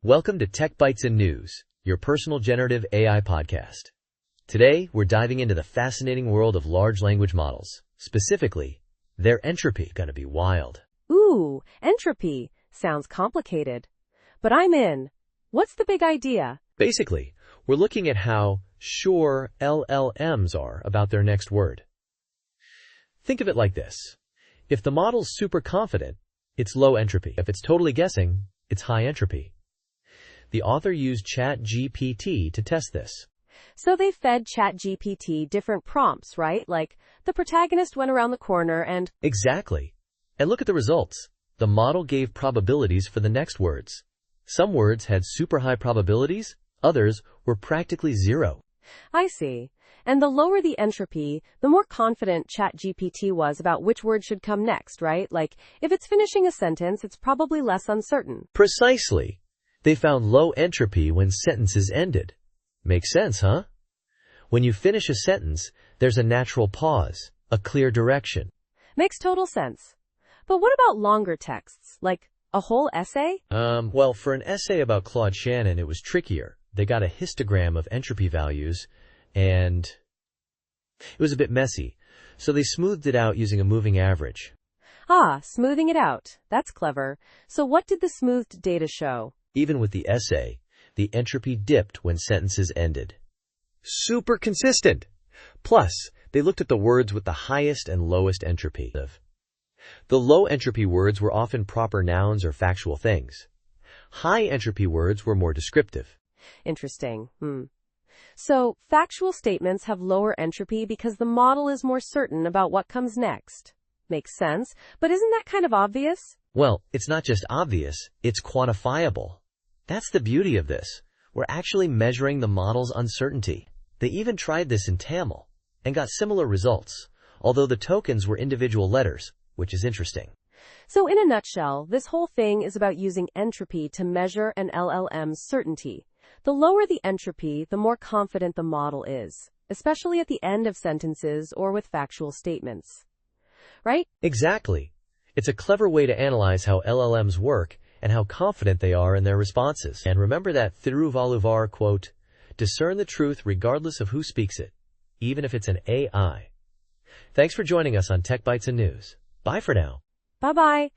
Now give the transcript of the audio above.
Welcome to Tech Bites and News, your personal generative AI podcast. Today, we're diving into the fascinating world of large language models. Specifically, their entropy. Gonna be wild. Ooh, entropy. Sounds complicated. But I'm in. What's the big idea? Basically, we're looking at how sure LLMs are about their next word. Think of it like this. If the model's super confident, it's low entropy. If it's totally guessing, it's high entropy. The author used ChatGPT to test this. So they fed ChatGPT different prompts, right? Like, the protagonist went around the corner and... Exactly. And look at the results. The model gave probabilities for the next words. Some words had super high probabilities, others were practically zero. I see. And the lower the entropy, the more confident ChatGPT was about which word should come next, right? Like, if it's finishing a sentence, it's probably less uncertain. Precisely. They found low entropy when sentences ended. Makes sense, huh? When you finish a sentence, there's a natural pause, a clear direction. Makes total sense. But what about longer texts, like a whole essay? Well, for an essay about Claude Shannon, it was trickier. They got a histogram of entropy values, and it was a bit messy. So they smoothed it out using a moving average. Ah, smoothing it out. That's clever. So what did the smoothed data show? Even with the essay, the entropy dipped when sentences ended. Super consistent! Plus, they looked at the words with the highest and lowest entropy. The low entropy words were often proper nouns or factual things. High entropy words were more descriptive. Interesting. So, factual statements have lower entropy because the model is more certain about what comes next. Makes sense, but isn't that kind of obvious? Well, it's not just obvious, it's quantifiable. That's the beauty of this. We're actually measuring the model's uncertainty. They even tried this in Tamil and got similar results, although the tokens were individual letters, which is interesting. So in a nutshell, this whole thing is about using entropy to measure an LLM's certainty. The lower the entropy, the more confident the model is, especially at the end of sentences or with factual statements. Right? Exactly. It's a clever way to analyze how LLMs work and how confident they are in their responses. And remember that Thiruvalluvar quote, "Discern the truth regardless of who speaks it, even if it's an AI." Thanks for joining us on Tech Bites and News. Bye for now. Bye-bye.